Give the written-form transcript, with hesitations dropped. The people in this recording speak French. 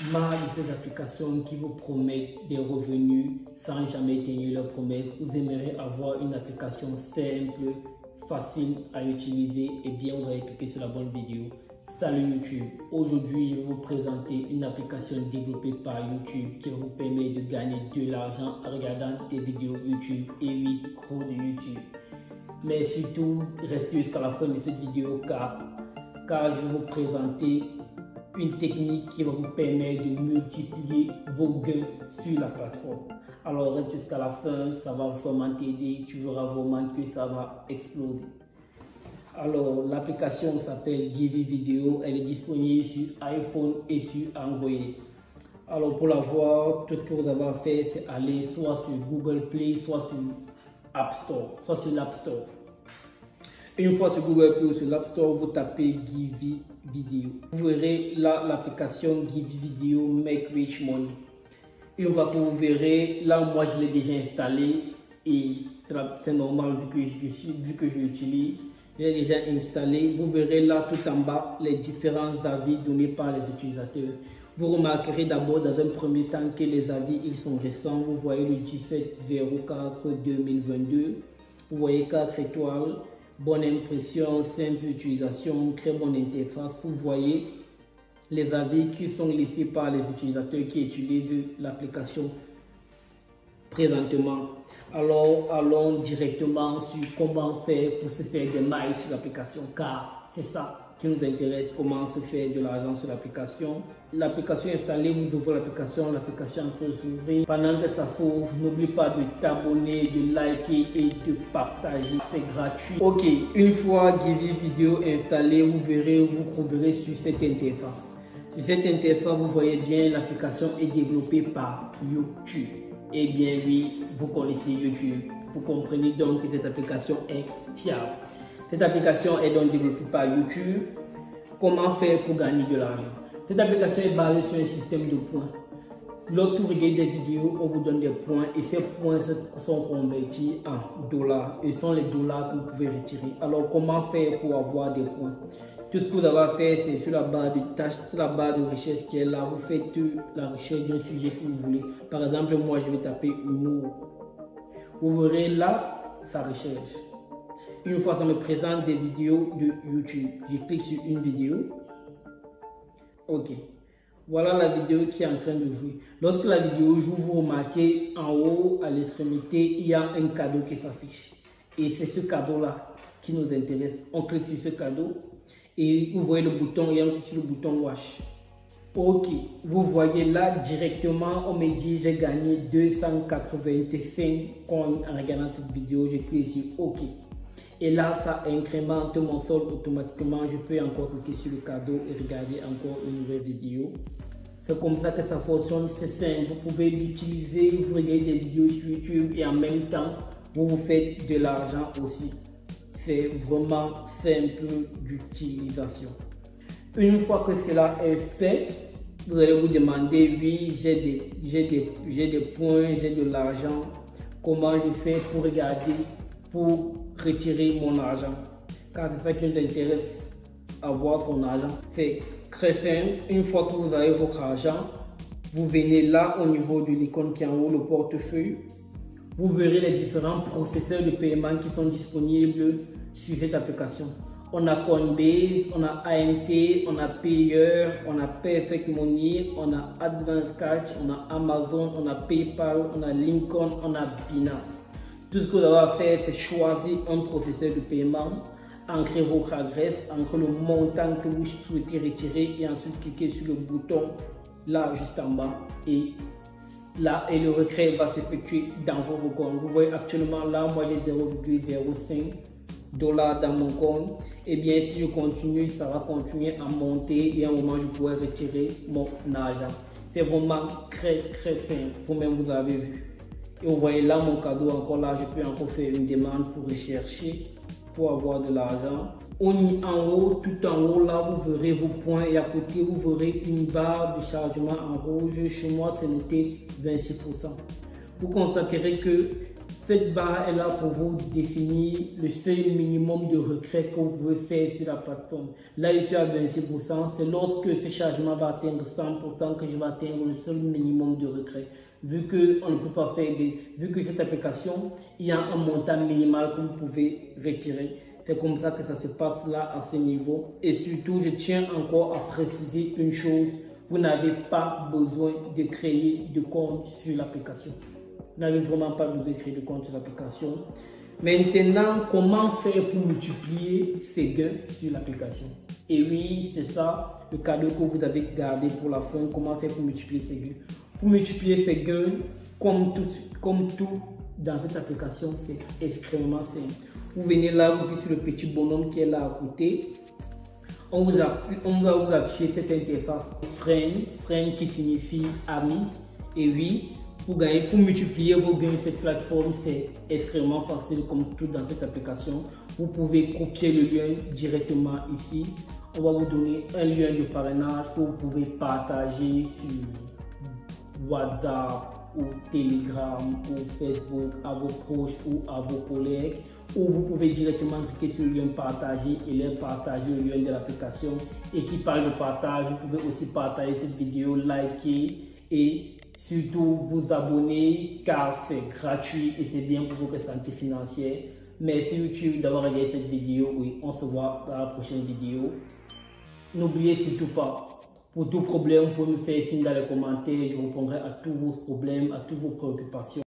marre de ces applications qui vous promettent des revenus sans jamais tenir leurs promesses. Vous aimeriez avoir une application simple, facile à utiliser, et bien vous allez cliquer sur la bonne vidéo. Salut YouTube, aujourd'hui je vais vous présenter une application développée par YouTube qui vous permet de gagner de l'argent en regardant des vidéos YouTube et 8 cours de YouTube. Mais surtout, restez jusqu'à la fin de cette vidéo car je vais vous présenter une technique qui va vous permettre de multiplier vos gains sur la plateforme. Alors reste jusqu'à la fin, ça va vraiment t'aider, tu verras vraiment que ça va exploser. Alors l'application s'appelle Givi Video, elle est disponible sur iPhone et sur Android. Alors pour la voir, tout ce que vous avez à faire, c'est aller soit sur Google Play, soit sur App Store, soit sur l'App Store. Une fois sur Google Play ou sur l'App Store, vous tapez Givi Video. Vous verrez là l'application Givi Video Make Rich Money. Une fois que vous verrez, là moi je l'ai déjà installé et c'est normal vu que je l'utilise. Je l'ai déjà installé. Vous verrez là tout en bas les différents avis donnés par les utilisateurs. Vous remarquerez d'abord dans un premier temps que les avis ils sont récents. Vous voyez le 17/04/2022. Vous voyez 4 étoiles. Bonne impression, simple utilisation, très bonne interface. Vous voyez les avis qui sont laissés par les utilisateurs qui utilisent l'application présentement. Alors allons directement sur comment faire pour se faire des mailles sur l'application car c'est ça qui nous intéresse, comment se faire de l'argent sur l'application. L'application installée, vous ouvrez l'application est en train de s'ouvrir. Pendant que ça s'ouvre, n'oublie pas de t'abonner, de liker et de partager, c'est gratuit. Ok, une fois Givi Video installé, vous trouverez sur cette interface. Sur cette interface, vous voyez bien l'application est développée par YouTube. Eh bien oui, vous connaissez YouTube. Vous comprenez donc que cette application est fiable. Cette application est donc développée par YouTube. Comment faire pour gagner de l'argent? Cette application est basée sur un système de points. Lorsque vous regardez des vidéos, on vous donne des points et ces points sont convertis en dollars. Et ce sont les dollars que vous pouvez retirer. Alors comment faire pour avoir des points? Tout ce que vous avez à faire, c'est sur la barre de tâches, sur la barre de recherche qui est là. Vous faites la recherche d'un sujet que vous voulez. Par exemple, moi je vais taper humour. Vous verrez là sa recherche. Une fois ça me présente des vidéos de YouTube. Je clique sur une vidéo. Ok. Voilà la vidéo qui est en train de jouer. Lorsque la vidéo joue, vous remarquez en haut à l'extrémité, il y a un cadeau qui s'affiche. Et c'est ce cadeau-là qui nous intéresse. On clique sur ce cadeau et vous voyez le bouton, il y a un petit bouton wash. Ok, vous voyez là directement, on me dit j'ai gagné 285 coins en regardant cette vidéo. Je clique sur OK. Et là, ça incrémente mon solde automatiquement. Je peux encore cliquer sur le cadeau et regarder encore une nouvelle vidéo. C'est comme ça que ça fonctionne, c'est simple. Vous pouvez l'utiliser, vous regardez des vidéos sur YouTube et en même temps, vous faites de l'argent aussi. C'est vraiment simple d'utilisation. Une fois que cela est fait, vous allez vous demander, oui, j'ai des points, j'ai de l'argent. Comment je fais pour regarder, pour retirer mon argent? Car c'est ça qui nous intéresse, avoir son argent. C'est très simple. Une fois que vous avez votre argent, vous venez là au niveau de l'icône qui est en haut, le portefeuille. Vous verrez les différents processeurs de paiement qui sont disponibles sur cette application. On a Coinbase, on a AMT, on a Payer, on a Perfect Money, on a Advance Cash, on a Amazon, on a PayPal, on a Lincoln, on a Binance. Tout ce que vous avez à faire, c'est choisir un processeur de paiement, entrer votre adresse, entrer le montant que vous souhaitez retirer et ensuite cliquer sur le bouton là juste en bas et là et le retrait va s'effectuer dans votre compte. Vous voyez actuellement là, moi j'ai 0,05 $ dans mon compte. Et bien si je continue, ça va continuer à monter et à un moment je pourrai retirer mon argent. C'est vraiment très simple, vous-même vous avez vu. Et vous voyez là mon cadeau, encore là je peux encore faire une demande pour rechercher, pour avoir de l'argent. En haut, tout en haut là vous verrez vos points et à côté vous verrez une barre de chargement en rouge. Chez moi c'est noté 26%. Vous constaterez que Cette barre est là pour vous définir le seuil minimum de retrait que vous pouvez faire sur la plateforme. Là, je suis à 26%. C'est lorsque ce chargement va atteindre 100% que je vais atteindre le seul minimum de retrait. Vu que on ne peut pas faire vu que cette application, il y a un montant minimal que vous pouvez retirer. C'est comme ça que ça se passe là à ce niveau. Et surtout, je tiens encore à préciser une chose. Vous n'avez pas besoin de créer de compte sur l'application. Vous n'avez vraiment pas besoin de créer de compte sur l'application. Maintenant, comment faire pour multiplier ces gains sur l'application? Et oui, c'est ça le cadeau que vous avez gardé pour la fin. Comment faire pour multiplier ces gains? Pour multiplier ces gains, comme tout dans cette application, c'est extrêmement simple. Vous venez là, vous cliquez sur le petit bonhomme qui est là à côté. On va vous afficher cette interface friend qui signifie ami. Et oui, pour multiplier vos gains sur cette plateforme, c'est extrêmement facile comme tout dans cette application. Vous pouvez copier le lien directement ici. On va vous donner un lien de parrainage que vous pouvez partager sur WhatsApp ou Telegram ou Facebook à vos proches ou à vos collègues. Ou vous pouvez directement cliquer sur le lien partager et leur partager le lien de l'application. Et qui parle de partage, vous pouvez aussi partager cette vidéo, liker et surtout vous abonner car c'est gratuit et c'est bien pour votre santé financière. Merci YouTube d'avoir regardé cette vidéo. Oui, on se voit dans la prochaine vidéo. N'oubliez surtout pas, pour tout problème, vous pouvez me faire signe dans les commentaires. Je répondrai à tous vos problèmes, à toutes vos préoccupations.